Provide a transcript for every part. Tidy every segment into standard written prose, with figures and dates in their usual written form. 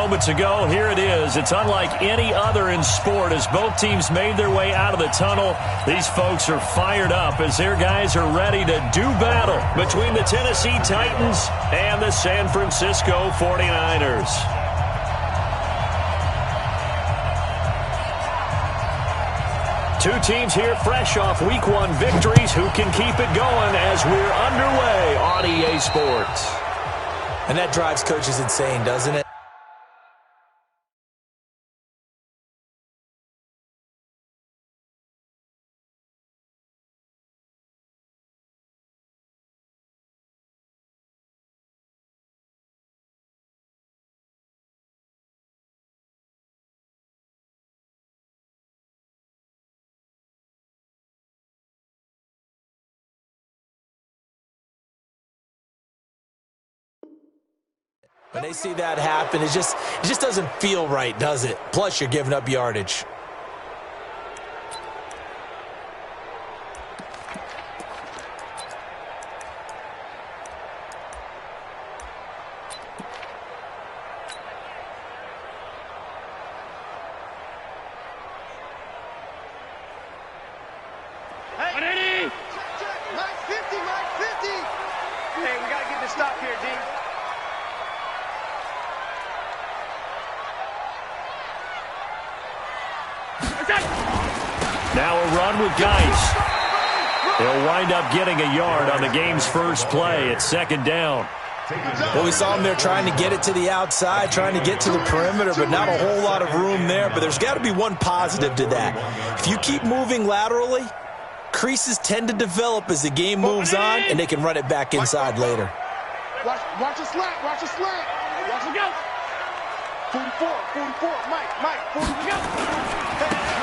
moments ago. Here it is. It's unlike any other in sport as both teams made their way out of the tunnel. These folks are fired up as their guys are ready to do battle between the Tennessee Titans and the San Francisco 49ers. Two teams here fresh off Week 1 victories. Who can keep it going as we're underway on EA Sports? And that drives coaches insane, doesn't it? When they see that happen, it just doesn't feel right, does it? Plus, you're giving up yardage. Hey, Mike 50, Mike 50. Hey, we got to get this stop here, D. Now a run with Geis. He'll wind up getting a yard on the game's first play. It's second down. Well, we saw him there trying to get it to the outside, trying to get to the perimeter, but not a whole lot of room there. But there's got to be one positive to that. If you keep moving laterally, creases tend to develop as the game moves on, and they can run it back inside later. Watch a slant, watch a slant. Watch it go. 44, Mike, 44.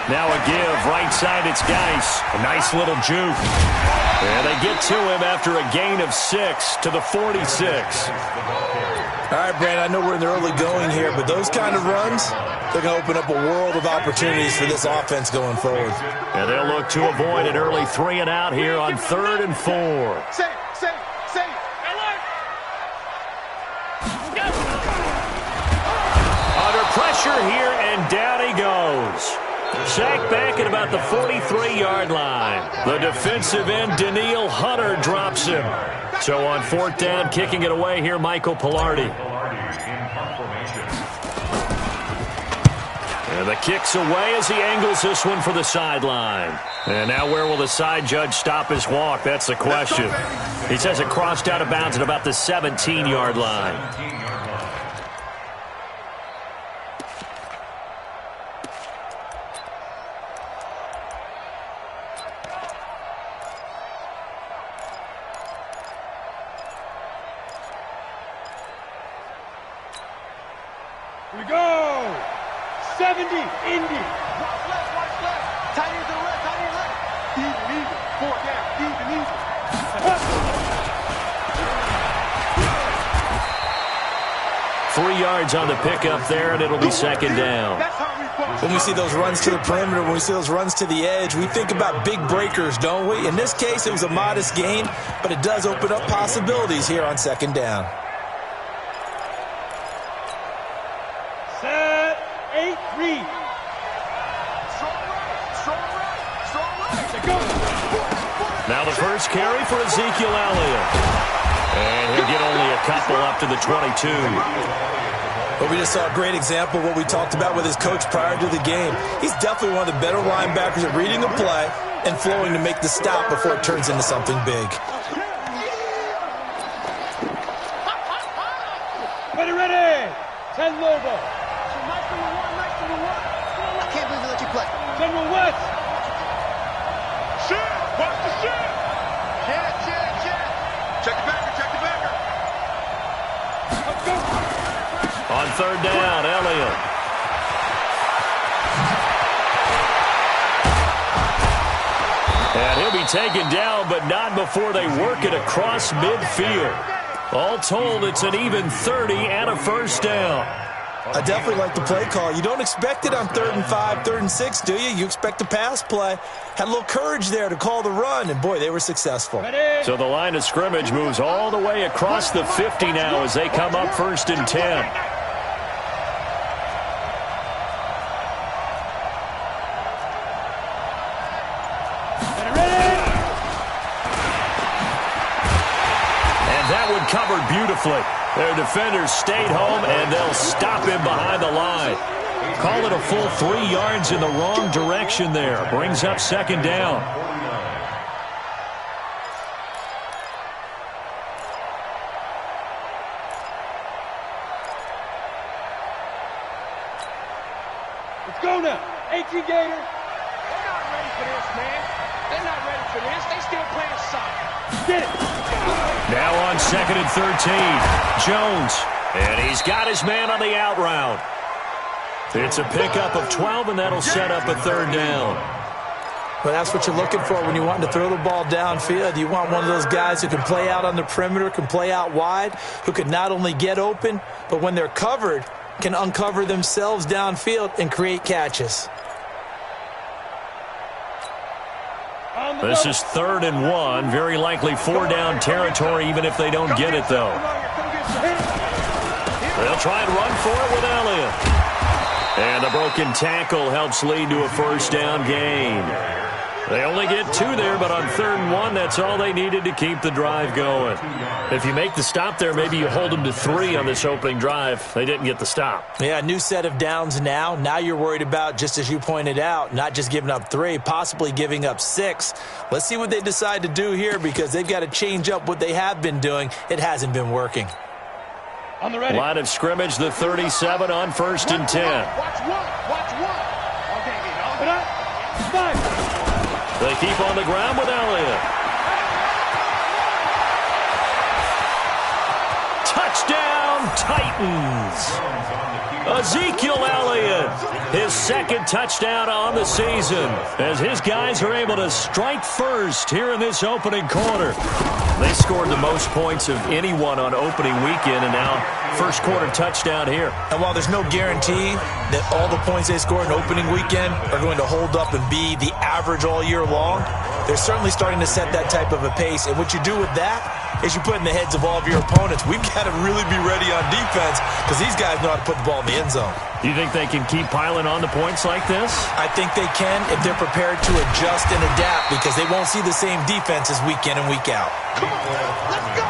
Now a give, right side, it's Geis. A nice little juke. And they get to him after a gain of 6 to the 46. All right, Brandon, I know we're in the early going here, but those kind of runs, they're going to open up a world of opportunities for this offense going forward. And they'll look to avoid an early 3 and out here on 3rd and 4. Safe. Under pressure here, and down he goes. Sacked back at about the 43-yard line. The defensive end, Daniil Hunter, drops him. So on 4th down, kicking it away here, Michael Pilardi. And the kick's away as he angles this one for the sideline. And now where will the side judge stop his walk? That's the question. He says it crossed out of bounds at about the 17-yard line. We go. 70, Indy. Watch left. Tight end to the left. Even. 4 down. Even. 3 yards on the pickup there, and it'll be second down. When we see those runs to the perimeter, when we see those runs to the edge, we think about big breakers, don't we? In this case, it was a modest gain, but it does open up possibilities here on second down. Set, 8, read. Now the first carry for Ezekiel Elliott. And he'll get only a couple up to the 22. But we just saw a great example of what we talked about with his coach prior to the game. He's definitely one of the better linebackers at reading a play and flowing to make the stop before it turns into something big. Ready. 10 logo. Mike number one. I can't believe they let you play. General West. Shit. Watch the shit. Check the backer. Let's go. On 3rd down, Elliott. And he'll be taken down, but not before they work it across midfield. All told, it's an even 30 and a first down. I definitely like the play call. You don't expect it on 3rd and 5, 3rd and 6, do you? You expect a pass play. Had a little courage there to call the run, and boy, they were successful. So the line of scrimmage moves all the way across the 50 now as they come up 1st and 10. And that one covered beautifully. Their defenders stayed home, and they'll stop him behind the line. Call it a full 3 yards in the wrong direction there. Brings up second down. Let's go now. 18 Gator. They're not ready for this, man. They're not ready for this. They still playing soccer. Get it. Now on 2nd and 13. Jones. And he's got his man on the out route. It's a pickup of 12, and that'll set up a 3rd down. Well, that's what you're looking for when you want to throw the ball downfield. You want one of those guys who can play out on the perimeter, can play out wide, who can not only get open, but when they're covered, can uncover themselves downfield and create catches. This is 3rd and 1. Very likely 4-down territory, even if they don't get it, though. They'll try and run for it with Elliott. And the broken tackle helps lead to a 1st down gain. They only get 2 there, but on 3rd and 1, that's all they needed to keep the drive going. If you make the stop there, maybe you hold them to 3 on this opening drive. They didn't get the stop. Yeah, new set of downs now. Now you're worried about, just as you pointed out, not just giving up 3, possibly giving up 6. Let's see what they decide to do here, because they've got to change up what they have been doing. It hasn't been working. On the ready. Line of scrimmage, the 37 on 1st and 10. Watch one. Watch one. Okay, Put up. 5. They keep on the ground with Elliott. Touchdown, Titans. Ezekiel Elliott, his 2nd touchdown on the season, as his guys are able to strike first here in this opening quarter. They scored the most points of anyone on opening weekend, and now 1st quarter touchdown here. And while there's no guarantee that all the points they score in opening weekend are going to hold up and be the average all year long, they're certainly starting to set that type of a pace. And what you do with that is you put in the heads of all of your opponents, we've got to really be ready on defense, because these guys know how to put the ball in the end zone. You think they can keep piling on the points like this? I think they can if they're prepared to adjust and adapt, because they won't see the same defenses week in and week out. Come on, let's go.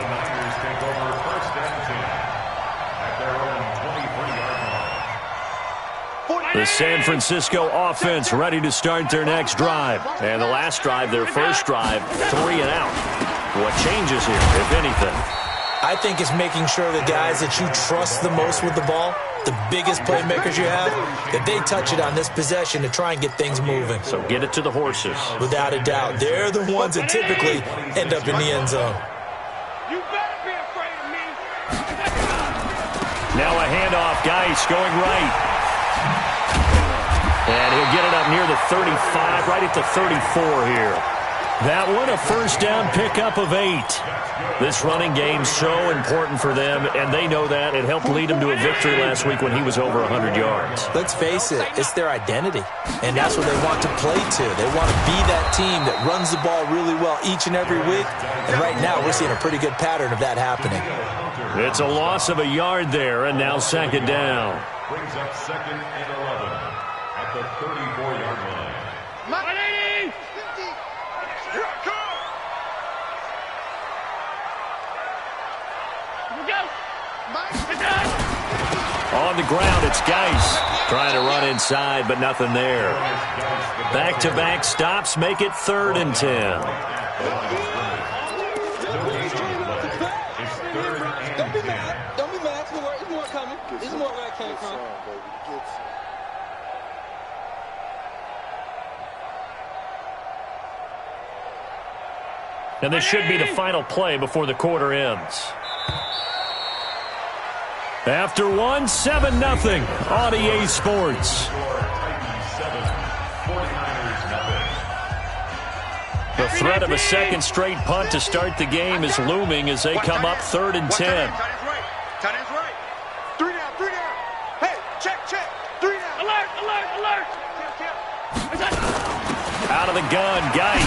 The Niners take over 1st and 10 at their own 23-yard line. The San Francisco offense ready to start their next drive. And the last drive, their 1st drive, 3 and out. What changes here, if anything? I think it's making sure the guys that you trust the most with the ball, the biggest playmakers you have, that they touch it on this possession to try and get things moving. So get it to the horses. Without a doubt. They're the ones that typically end up in the end zone. You better be afraid of me. Now a handoff. Geis going right. And he'll get it up near the 35, right at the 34 here. That one, a 1st down pickup of 8. This running game's so important for them, and they know that. It helped lead them to a victory last week when he was over 100 yards. Let's face it, it's their identity, and that's what they want to play to. They want to be that team that runs the ball really well each and every week, and right now we're seeing a pretty good pattern of that happening. It's a loss of a yard there, and now 2nd down. Brings up 2nd and 11 at the 34-yard line. On the ground, it's Geis trying to run inside, but nothing there. Back-to-back stops make it 3rd and 10. Don't be mad. Don't be mad. There's more coming. There's more where it came from. And this should be the final play before the quarter ends. After 1, 7-0 on EA Sports. The threat of a 2nd straight punt to start the game is looming as they come up 3rd and 10. Tight end's right. 3 down. Hey, check. 3 down. Alert. Out of the gun, Geis.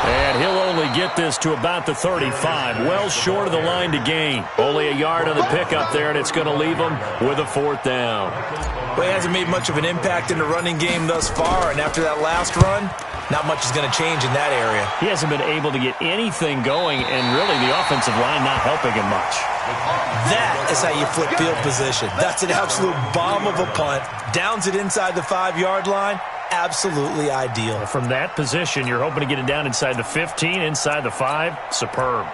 And he'll only get get this to about the 35, well short of the line to gain. Only a yard on the pickup there, and it's going to leave them with a 4th down. Well, he hasn't made much of an impact in the running game thus far, and after that last run, not much is going to change in that area. He hasn't been able to get anything going, and really the offensive line not helping him much. That is how you flip field position. That's an absolute bomb of a punt. Downs it inside the 5-yard line. Absolutely ideal. From that position, you're hoping to get it down inside the 15, inside the 5. Superb.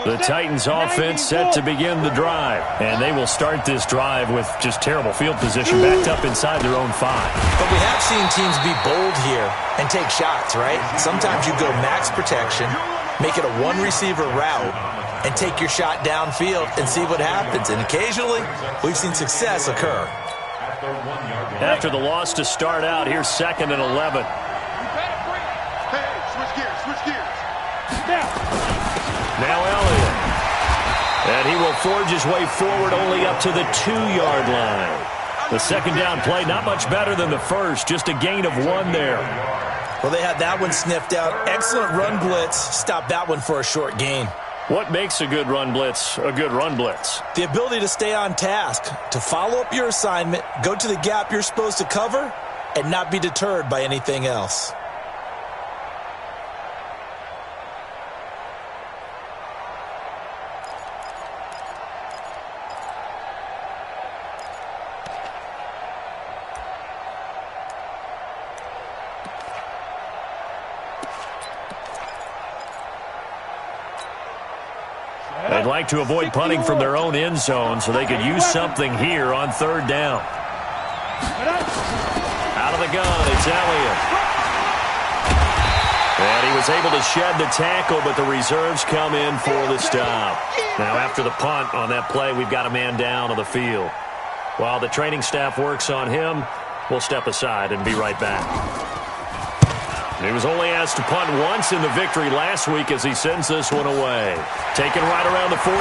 The Titans offense set to begin the drive. And they will start this drive with just terrible field position backed up inside their own 5. But we have seen teams be bold here and take shots, right? Sometimes you go max protection, make it a one-receiver route, and take your shot downfield and see what happens. And occasionally, we've seen success occur. After the loss to start out, here's 2nd and 11. Hey, switch gears, switch gears. Now Elliott. And he will forge his way forward only up to the 2-yard line. The 2nd down play, not much better than the first, just a gain of 1 there. Well, they had that one sniffed out. Excellent run blitz. Stopped that one for a short gain. What makes a good run blitz a good run blitz? The ability to stay on task, to follow up your assignment, go to the gap you're supposed to cover, and not be deterred by anything else. They'd like to avoid punting from their own end zone so they could use something here on 3rd down. Out of the gun, it's Elliott. And he was able to shed the tackle, but the reserves come in for the stop. Now, after the punt on that play, we've got a man down on the field. While the training staff works on him, we'll step aside and be right back. He was only asked to punt once in the victory last week as he sends this one away. Taken right around the 44.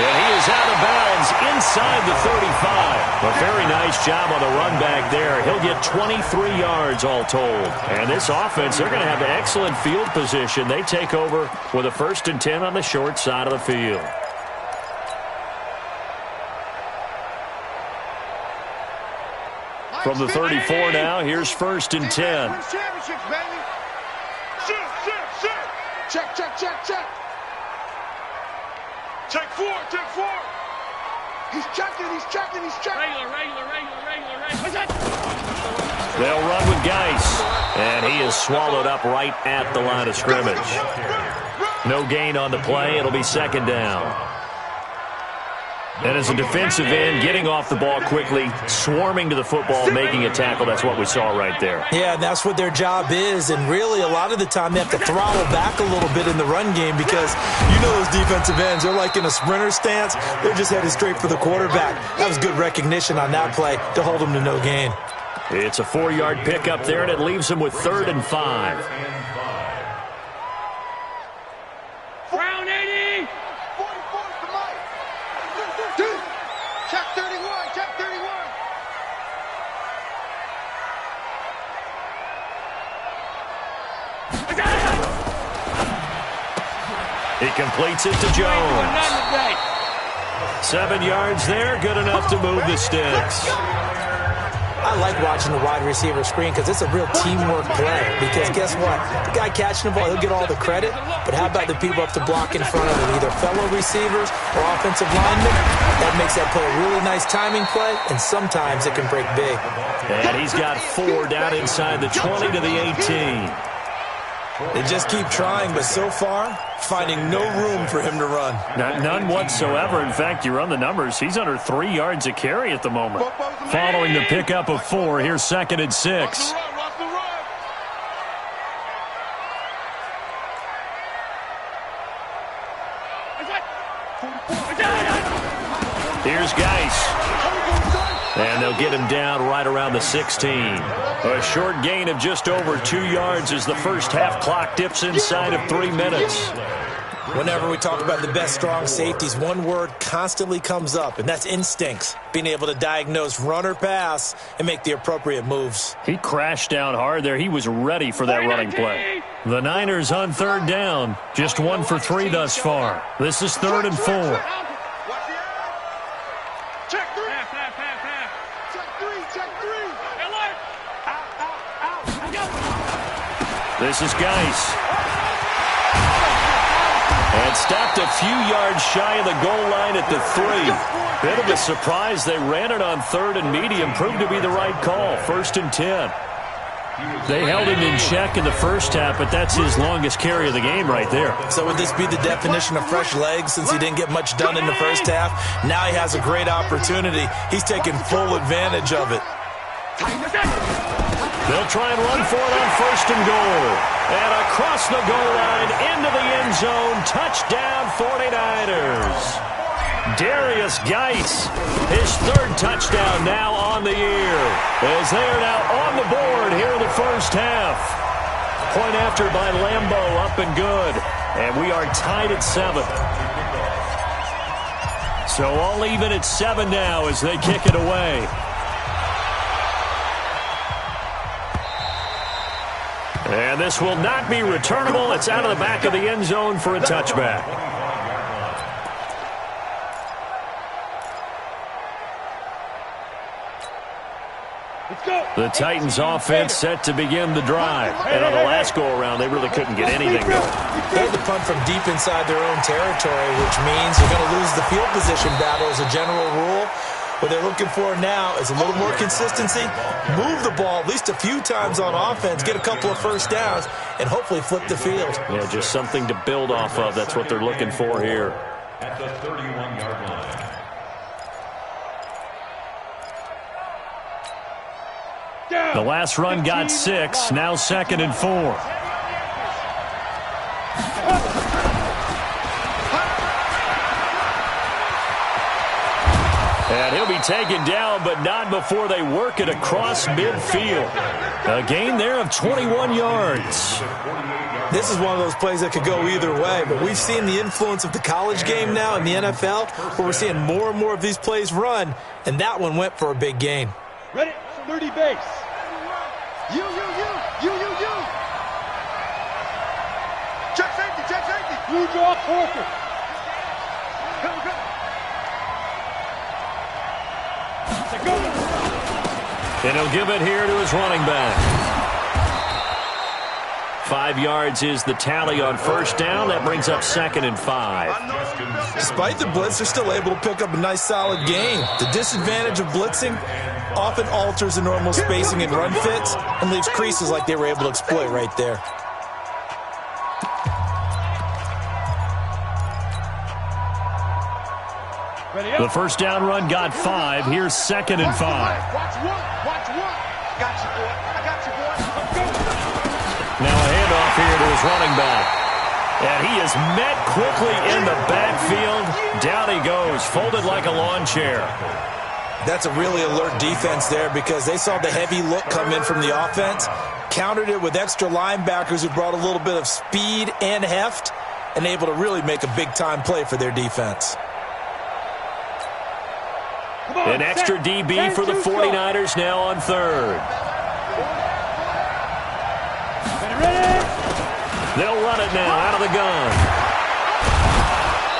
And he is out of bounds inside the 35. A very nice job on the run back there. He'll get 23 yards all told. And this offense, they're going to have excellent field position. They take over with a 1st and 10 on the short side of the field. From the 34 now, here's 1st and 10. Championships, baby. Shoot. Check, check, check, check. Check 4, check 4. He's checking. Regular. They'll run with Geis. And he is swallowed up right at the line of scrimmage. No gain on the play. It'll be 2nd down. And as a defensive end, getting off the ball quickly, swarming to the football, making a tackle, that's what we saw right there. Yeah, and that's what their job is. And really, a lot of the time, they have to throttle back a little bit in the run game because you know those defensive ends, they're like in a sprinter stance. They're just headed straight for the quarterback. That was good recognition on that play to hold them to no gain. It's a 4-yard pickup there, and it leaves them with 3rd and 5. Round 80. 44 to Mike. Check 31. He completes it to Jones. 7 yards there, good enough to move the sticks. I like watching the wide receiver screen because it's a real teamwork play. Because guess what? The guy catching the ball, he'll get all the credit. But how about the people up to block in front of him, either fellow receivers or offensive linemen? That makes that play a really nice timing play, and sometimes it can break big. And he's got 4 down inside the 20 to the 18. They just keep trying, but so far, finding no room for him to run. None whatsoever. In fact, you run the numbers, he's under 3 yards a carry at the moment. Following the pickup of 4, here's 2nd and 6. Here's Geis. And they'll get him down right around the 16. A short gain of just over 2 yards as the first half clock dips inside of 3 minutes. Whenever we talk about the best strong safeties, one word constantly comes up, and that's instincts. Being able to diagnose run or pass and make the appropriate moves. He crashed down hard there. He was ready for that running play. The Niners on third down. Just 1 for 3 thus far. This is 3rd and 4. Check three. Check three. Check three. Out. This is Geis. And stopped a few yards shy of the goal line at the 3. Bit of a surprise. They ran it on 3rd and medium. Proved to be the right call. 1st and 10. They held him in check in the first half, but that's his longest carry of the game right there. So would this be the definition of fresh legs since he didn't get much done in the first half? Now he has a great opportunity. He's taking full advantage of it. They'll try and run for it on 1st and goal. And across the goal line, into the end zone, touchdown 49ers. Darius Geis, his 3rd touchdown now on the year, as they are now on the board here in the first half. Point after by Lambeau, up and good. And we are tied at 7. So all even at 7 now as they kick it away. And this will not be returnable. It's out of the back of the end zone for a touchback. The Titans offense set to begin the drive. And on the last go-around, they really couldn't get anything going. They had to punt from deep inside their own territory, which means you're going to lose the field position battle as a general rule. What they're looking for now is a little more consistency, move the ball at least a few times on offense, get a couple of first downs, and hopefully flip the field. Yeah, just something to build off of. That's what they're looking for here. At the 31-yard line. The last run got 6, now 2nd and 4. And he'll be taken down, but not before they work it across midfield. A gain there of 21 yards. This is one of those plays that could go either way, but we've seen the influence of the college game now in the NFL, where we're seeing more and more of these plays run, and that one went for a big gain. Ready, 30 base. You. Check safety. Blue draw, Porker. And he'll give it here to his running back. 5 yards is the tally on first down. That brings up 2nd and 5. Despite the blitz, they're still able to pick up a nice solid gain. The disadvantage of blitzing often alters the normal spacing and run fits and leaves creases like they were able to exploit right there. The first down run got 5. Here's 2nd and 5. Watch one. Got you, boy. I got you, boy. Now a handoff here to his running back. And he is met quickly in the backfield. Down he goes, folded like a lawn chair. That's a really alert defense there because they saw the heavy look come in from the offense, countered it with extra linebackers who brought a little bit of speed and heft, and able to really make a big-time play for their defense. An extra DB for the 49ers now on 3rd. They'll run it now out of the gun.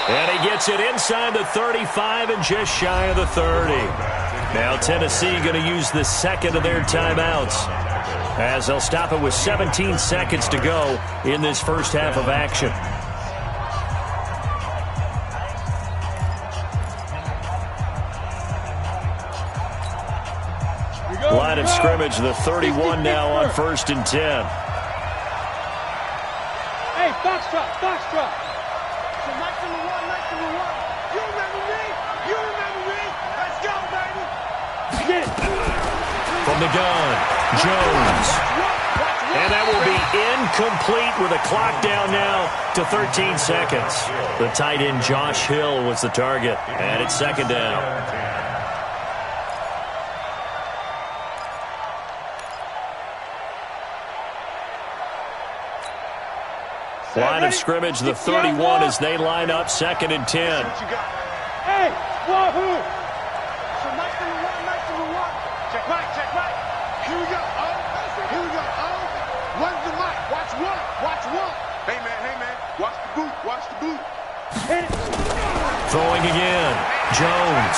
And he gets it inside the 35 and just shy of the 30. Now Tennessee going to use the 2nd of their timeouts as they'll stop it with 17 seconds to go in this first half of action. Line of scrimmage, the 31 now on 1st and 10. Hey, box drop. So nice number one. You remember me? Let's go, baby. Get it. From the gun, Jones. And that will be incomplete with a clock down now to 13 seconds. The tight end Josh Hill was the target, and it's 2nd down. Line of scrimmage, the 31 as they line up 2nd and 10. Hey, wahoo! So nice number one. Check right. Here we go. Here we go. One's the mic. Watch one. Hey, man. Watch the boot. Hit it. Throwing again. Jones.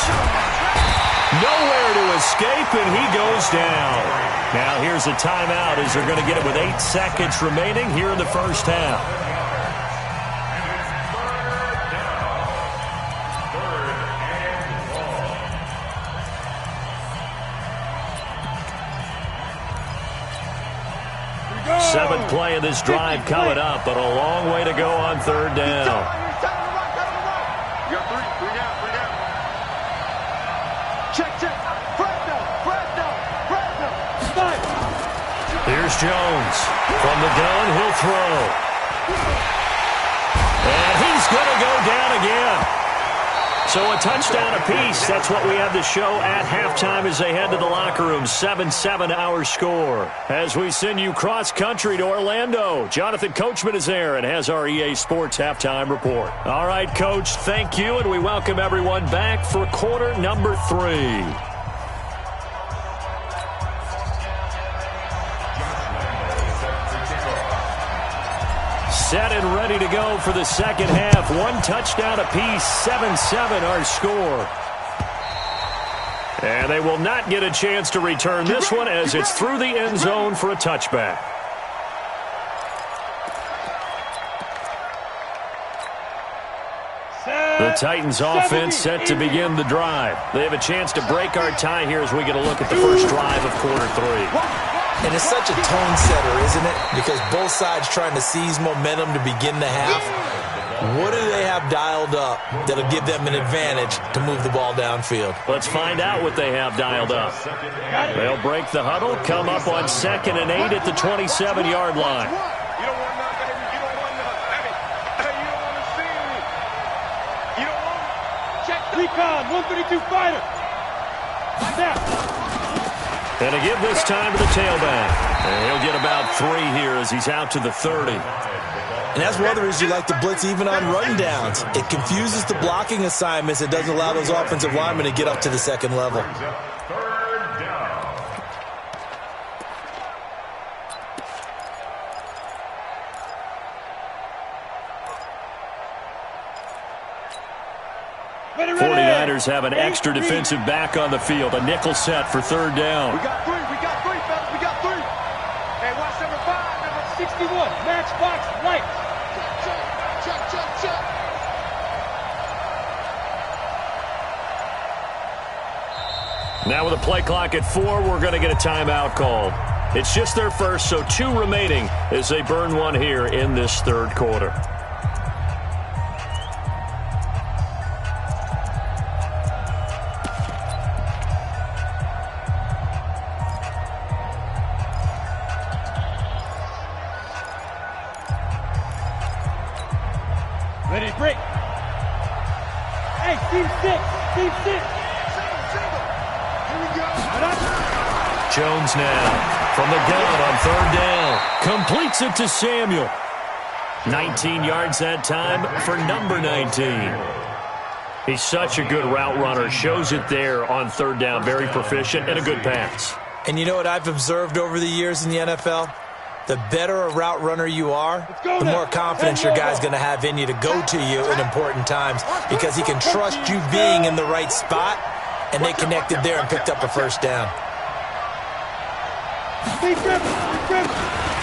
Nowhere to escape, and he goes down. Now here's a timeout as they're going to get it with 8 seconds remaining here in the first half. Seventh play of this drive coming up, but a long way to go on 3rd down. You got three down. Check. Presto. Here's Jones. From the gun, he'll throw. And he's going to go down again. So a touchdown apiece. That's what we have to show at halftime as they head to the locker room. 7-7 our score. As we send you cross-country to Orlando, Jonathan Coachman is there and has our EA Sports halftime report. All right, Coach, thank you, and we welcome everyone back for quarter number 3. Set and ready to go for the second half. 1 touchdown apiece, 7-7 our score. And they will not get a chance to return this one as it's through the end zone for a touchback. The Titans offense set to begin the drive. They have a chance to break our tie here as we get a look at the first drive of quarter 3. And it's such a tone setter, isn't it? Because both sides trying to seize momentum to begin the half. What do they have dialed up that'll give them an advantage to move the ball downfield? Let's find out what they have dialed up. They'll break the huddle, come up on 2nd and 8 at the 27-yard line. You don't want none, baby. You don't want none. Hey, you don't want to see me. You don't want me. Check recon. 132 fighter. Snap. And to give this time to the tailback. And he'll get about 3 here as he's out to the 30. And that's one of the reasons you like to blitz even on rundowns. It confuses the blocking assignments. It doesn't allow those offensive linemen to get up to the second level. 3rd down. Ready. 49ers have an extra defensive back on the field. A nickel set for 3rd down. We got 3, fellas. We got 3. Hey, watch number 5, number 61. Matchbox light. Check. Now with a play clock at 4, we're going to get a timeout called. It's just their first, so 2 remaining as they burn one here in this 3rd quarter. Ready, break. Hey, team 6. Here we go. Jones now from the gun on 3rd down. Completes it to Samuel. 19 yards that time for number 19. He's such a good route runner. Shows it there on 3rd down. Very proficient and a good pass. And you know what I've observed over the years in the NFL? The better a route runner you are, the more confidence your guy's going to have in you to go to you in important times because he can trust you being in the right spot, and they connected there and picked up a 1st down.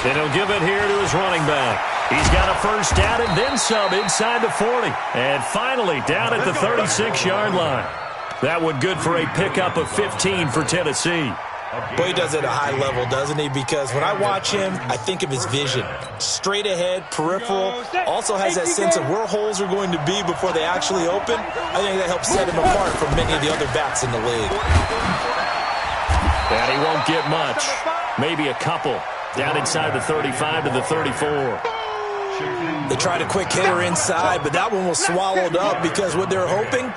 And he'll give it here to his running back. He's got a 1st down and then some inside the 40. And finally down at the 36-yard line. That one good for a pickup of 15 for Tennessee. Boy, he does it at a high level, doesn't he? Because when I watch him, I think of his vision. Straight ahead, peripheral. Also has that sense of where holes are going to be before they actually open. I think that helps set him apart from many of the other backs in the league. And he won't get much. Maybe a couple. Down inside the 35 to the 34. They tried a quick hitter inside, but that one was swallowed up because what they're hoping,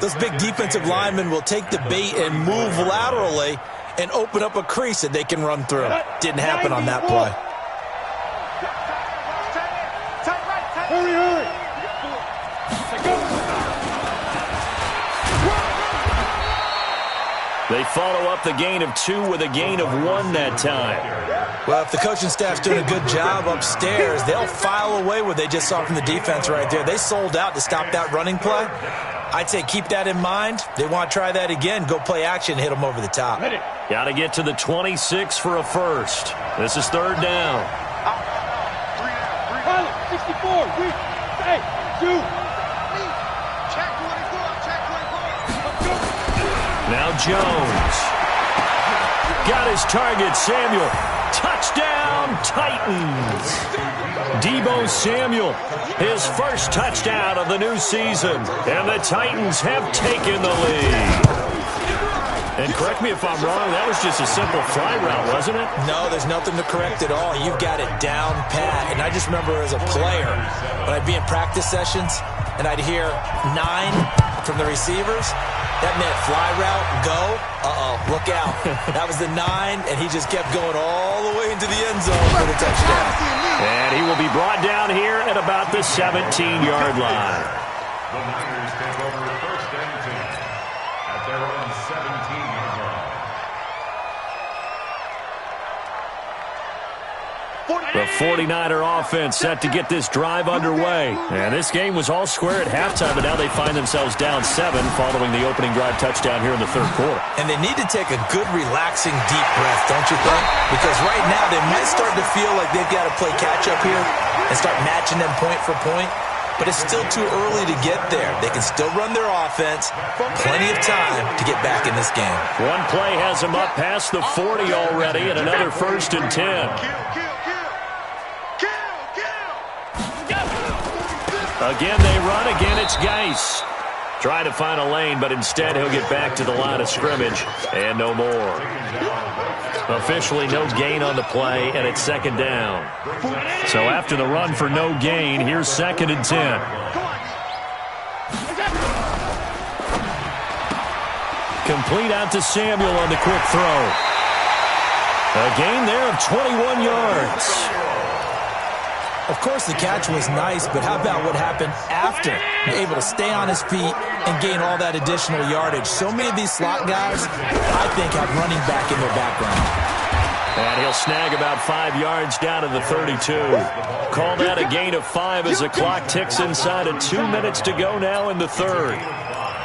those big defensive linemen will take the bait and move laterally and open up a crease that they can run through. Didn't happen on that play. Hurry, hurry. They follow up the gain of 2 with a gain of 1 that time. Well, if the coaching staff's doing a good job upstairs, they'll file away what they just saw from the defense right there. They sold out to stop that running play. I'd say keep that in mind. They want to try that again. Go play action, hit them over the top. Got to get to the 26 for a first. This is third down. 64. Hey, 2. Now Jones. Got his target, Samuel. Touchdown, Titans. Deebo Samuel, his first touchdown of the new season. And the Titans have taken the lead. And correct me if I'm wrong, that was just a simple fly route, wasn't it? No, there's nothing to correct at all. You've got it down pat. And I just remember as a player, when I'd be in practice sessions and I'd hear 9 from the receivers, that meant fly route, go, look out. That was the 9, and he just kept going all the way into the end zone for the touchdown. And he will be brought down here at about the 17-yard line. The Niners take over first and 10 at their own 17-yard line. The 49er offense set to get this drive underway. And this game was all square at halftime, but now they find themselves down 7 following the opening drive touchdown here in the third quarter. And they need to take a good, relaxing, deep breath, don't you think? Because right now they might start to feel like they've got to play catch-up here and start matching them point for point. But it's still too early to get there. They can still run their offense. Plenty of time to get back in this game. One play has them up past the 40 already, and another first and 10. Again, they run. Again, it's Geis. Trying to find a lane, but instead he'll get back to the line of scrimmage. And no more. Officially no gain on the play, and it's second down. So after the run for no gain, here's second and 10. Complete out to Samuel on the quick throw. A gain there of 21 yards. Of course, the catch was nice, but how about what happened after? Able to stay on his feet and gain all that additional yardage. So many of these slot guys, I think, have running back in their background. And he'll snag about 5 yards down to the 32. Call that a gain of 5 as the clock ticks inside of 2 minutes to go now in the third.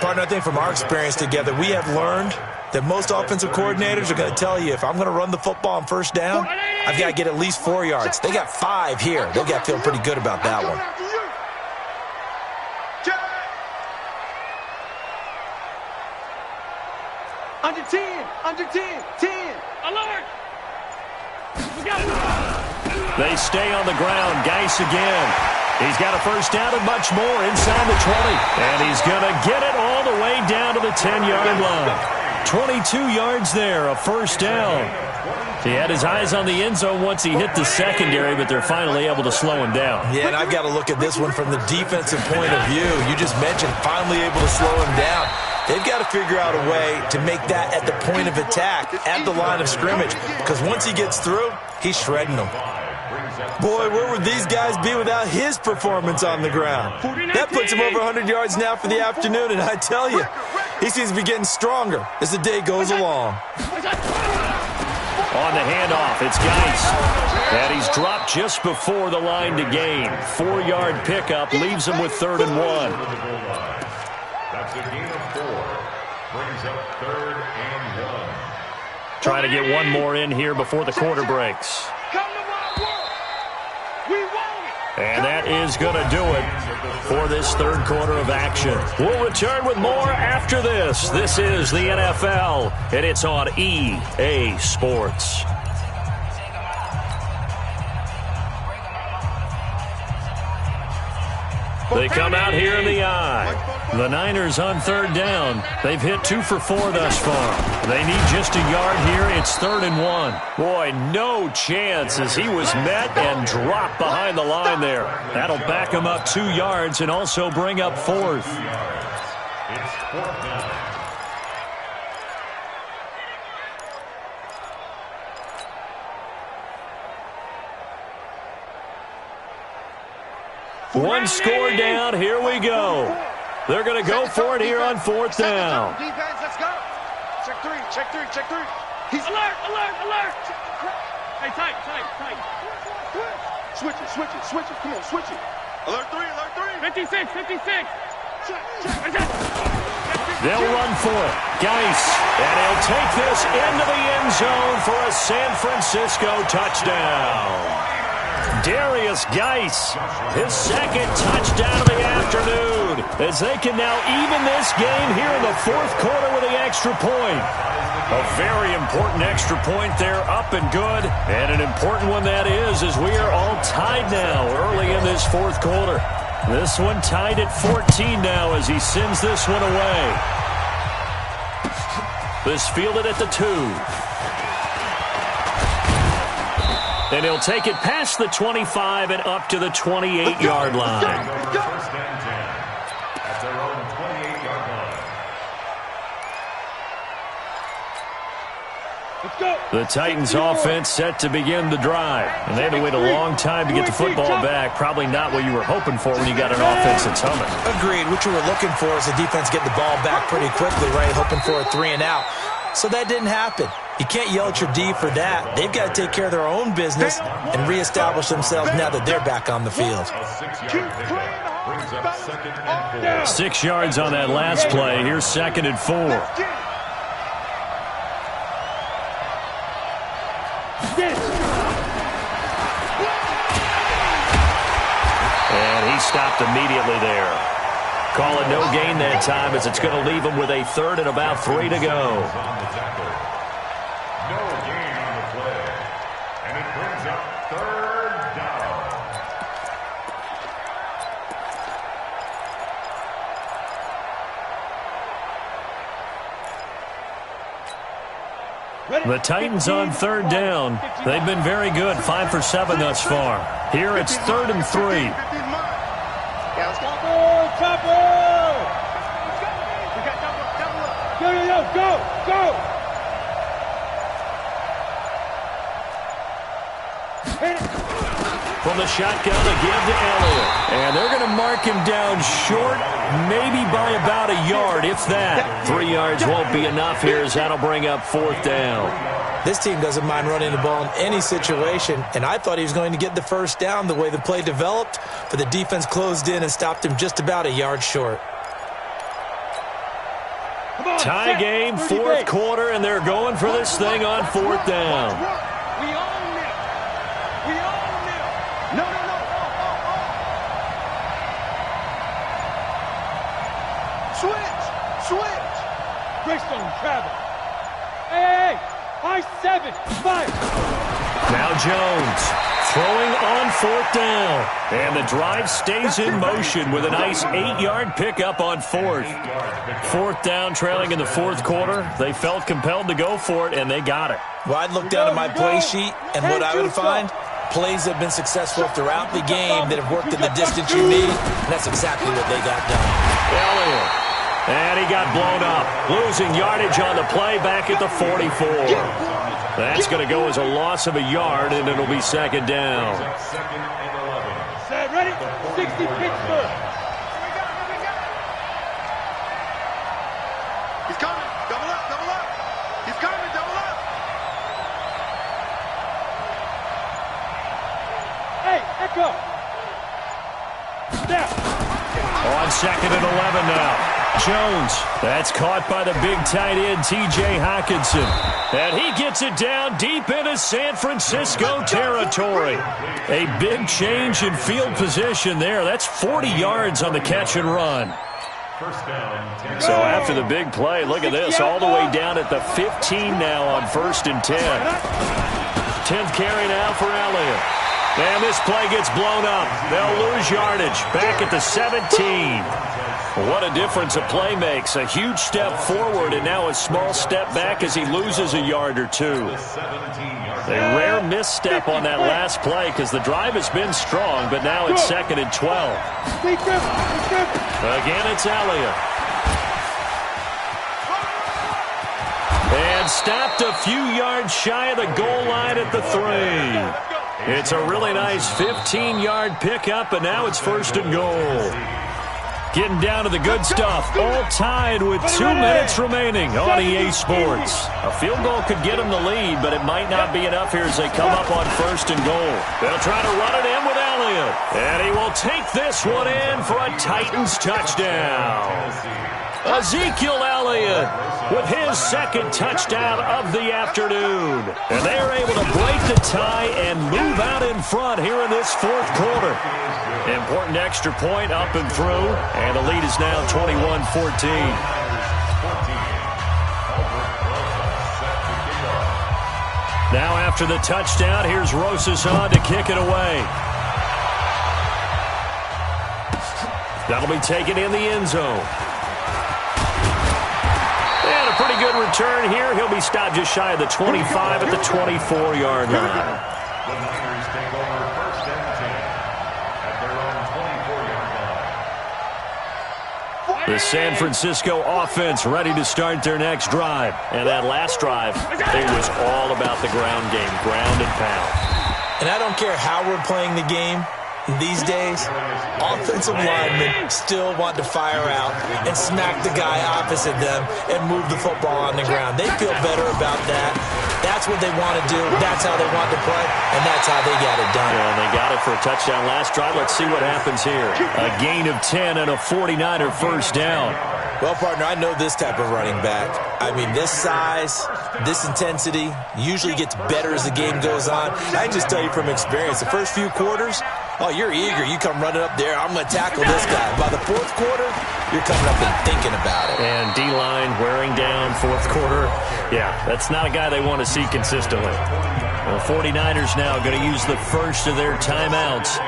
Partner, I think from our experience together, we have learned that most offensive coordinators are going to tell you, if I'm going to run the football on first down, I've got to get at least 4 yards. They got 5 here. They've got to feel pretty good about that one. Under 10, under 10, 10, alert! They stay on the ground. Geis again. He's got a first down and much more inside the 20. And he's going to get it all the way down to the 10-yard line. 22 yards there, a first down. He had his eyes on the end zone once he hit the secondary, but they're finally able to slow him down. Yeah, and I've got to look at this one from the defensive point of view. You just mentioned finally able to slow him down. They've got to figure out a way to make that at the point of attack, at the line of scrimmage, because once he gets through, he's shredding them. Boy, where would these guys be without his performance on the ground? That puts him over 100 yards now for the afternoon, and I tell you, he seems to be getting stronger as the day goes along. On the handoff, it's Geis. And he's dropped just before the line to gain. 4-yard pickup leaves him with 3rd and 1. That's a gain of 4. Brings up 3rd and 1. Trying to get one more in here before the quarter breaks. And that is going to do it for this third quarter of action. We'll return with more after this. This is the NFL, and it's on EA Sports. They come out here in the eye. The Niners on third down. They've hit 2 for 4 thus far. They need just a yard here. It's 3rd and 1. Boy, no chance as he was met and dropped behind the line there. That'll back him up 2 yards and also bring up 4th. It's 4th down. One score down. Here we go. They're going to go for it here on fourth down. Defense, let's go. Check three, check three, check three. He's alert, alert, alert. Hey, tight. Switch it. Come on, switch it. Alert three. 56. Check. They'll run for it. Geis, and he'll take this into the end zone for a San Francisco touchdown. Darius Geis, his second touchdown of the afternoon, as they can now even this game here in the fourth quarter with the extra point. A very important extra point there, up and good, and an important one that is, as we are all tied now early in this fourth quarter. This one tied at 14 now as he sends this one away. This fielded at the 2. And he'll take it past the 25 and up to the 28-yard line. First and 10 at their own 28-yard line. The Titans offense set to begin the drive. And they had to wait a long time to get the football back. Probably not what you were hoping for when you got an offense that's humming. Agreed. What you were looking for is the defense get the ball back pretty quickly, right? Hoping for a 3 and out. So that didn't happen. You can't yell at your D for that. They've got to take care of their own business and reestablish themselves now that they're back on the field. A 6-yard pickup brings up second and 4. 6 yards on that last play. Here's second and 4. And he stopped immediately there. Call it no gain that time as it's going to leave him with a third and about 3 to go. On the tackle. No gain on the play. And it brings up third down. The Titans on third down. They've been very good, 5 for 7 thus far. Here it's 3rd and 3. Yeah, let's go. Go. From the shotgun, a give to Elliott. And they're going to mark him down short, maybe by about a yard, if that. 3 yards won't be enough here as that'll bring up 4th down. This team doesn't mind running the ball in any situation, and I thought he was going to get the first down the way the play developed, but the defense closed in and stopped him just about a yard short. Tie game, 4th quarter, and they're going for this thing on 4th down. We own it. No. Switch. Greystone, travel. Hey. High 7. 5. Now Jones throwing on 4th down. And the drive stays in motion with a nice 8-yard pickup on 4th. 4th down, trailing in the 4th quarter. They felt compelled to go for it, and they got it. Well, I'd look down at my play sheet, and what I would find, plays have been successful throughout the game that have worked in the distance you need, and that's exactly what they got done. Elliott. And he got blown up, losing yardage on the play back at the 44. That's going to go as a loss of a yard, and it'll be 2nd down. Second and 11. Set, ready? 60 Pittsburgh. He's coming. Double up. He's coming. Double up. Hey, echo. Step. On 2nd and 11 now. Jones, that's caught by the big tight end, T.J. Hockenson. And he gets it down deep into San Francisco territory. A big change in field position there. That's 40 yards on the catch and run. First down, 10. So after the big play, look at this, all the way down at the 15 now on 1st and 10. 10th carry now for Elliott. And this play gets blown up. They'll lose yardage back at the 17. What a difference a play makes. A huge step forward and now a small step back as he loses a yard or two. A rare misstep on that last play because the drive has been strong, but now it's 2nd and 12. Again, it's Elliott. And stopped a few yards shy of the goal line at the 3. It's a really nice 15-yard pickup, and now it's 1st and goal. Getting down to the good stuff, all tied with 2 minutes remaining on EA Sports. A field goal could get them the lead, but it might not be enough here as they come up on 1st and goal. They'll try to run it in with Elliott, and he will take this one in for a Titans touchdown. Ezekiel Elliott with his 2nd touchdown of the afternoon. And they are able to break the tie and move out in front here in this 4th quarter. Important extra point up and through, and the lead is now 21-14. Now after the touchdown, here's Rosas on to kick it away. That'll be taken in the end zone. And a pretty good return here. He'll be stopped just shy of the 25 at the 24-yard line. The Niners take over 1st and 10 at their own 24-yard line. The San Francisco offense ready to start their next drive. And that last drive, it was all about the ground game, ground and pound. And I don't care how we're playing the game these days, offensive linemen still want to fire out and smack the guy opposite them and move the football on the ground. They feel better about that. That's what they want to do. That's how they want to play, and that's how they got it done. Yeah, and they got it for a touchdown last drive. Let's see what happens here. A gain of 10 and a 49er 1st down. Well, partner, I know this type of running back. I mean, this size, this intensity usually gets better as the game goes on. I can just tell you from experience, the first few quarters, oh, you're eager. You come running up there. I'm going to tackle this guy. By the 4th quarter, you're coming up and thinking about it. And D-line wearing down 4th quarter. Yeah, that's not a guy they want to see consistently. The 49ers now going to use the first of their timeouts,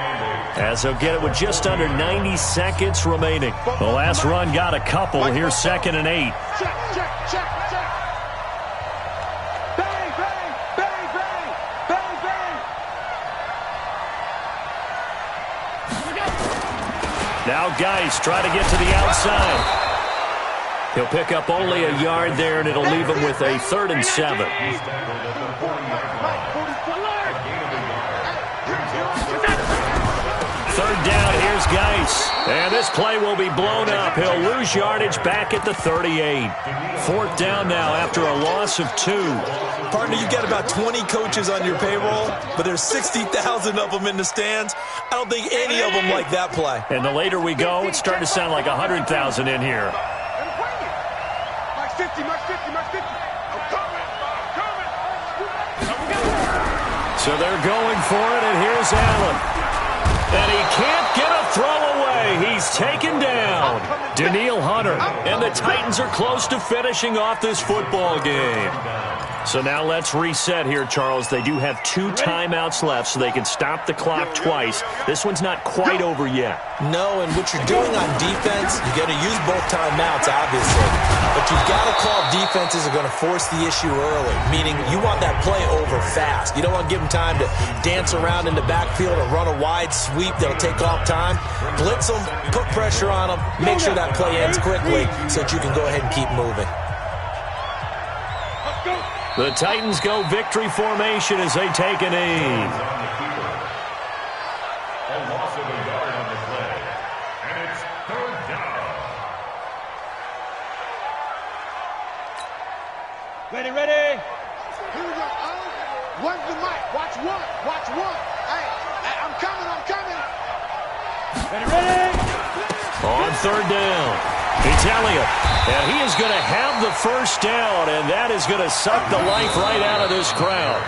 as they'll get it with just under 90 seconds remaining. The last run got a couple. Here's 2nd and 8. Check, check, check, check. Bang, bang, bang, bang, bang, bang. Now Geis try to get to the outside. He'll pick up only a yard there, and it'll leave him with a 3rd and 7. Third down, here's Geis. And this play will be blown up. He'll lose yardage back at the 38. 4th down now after a loss of 2. Partner, you got about 20 coaches on your payroll, but there's 60,000 of them in the stands. I don't think any of them like that play. And the later we go, it's starting to sound like 100,000 in here. Mark 50, Mark 50, Mark 50. I'm coming, I'm coming. So they're going for it, and here's Allen. And he can't get a throw away. He's taken down. Danielle Hunter. And the Titans are close to finishing off this football game. So now let's reset here, Charles. They do have 2 timeouts left, so they can stop the clock twice. This one's not quite over yet. No, and what you're doing on defense, you're going to use both timeouts, obviously. But you've got to call defenses are going to force the issue early, meaning you want that play over fast. You don't want to give them time to dance around in the backfield or run a wide sweep that'll take off time. Blitz them, put pressure on them, make sure that play ends quickly so that you can go ahead and keep moving. The Titans go victory formation as they take a knee. A loss of a yard on the play, and it's 3rd down. Ready, ready. Here we go. One's the mic. Watch one. Watch one. Hey, I'm coming. I'm coming. Ready, ready. On 3rd down, it's Elliott. And he is going to have the 1st down, and that is going to suck the life right out of this crowd.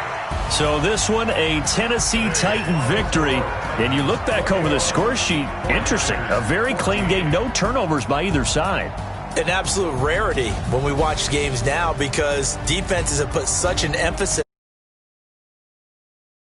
So this one, a Tennessee Titan victory. And you look back over the score sheet, interesting. A very clean game, no turnovers by either side. An absolute rarity when we watch games now because defenses have put such an emphasis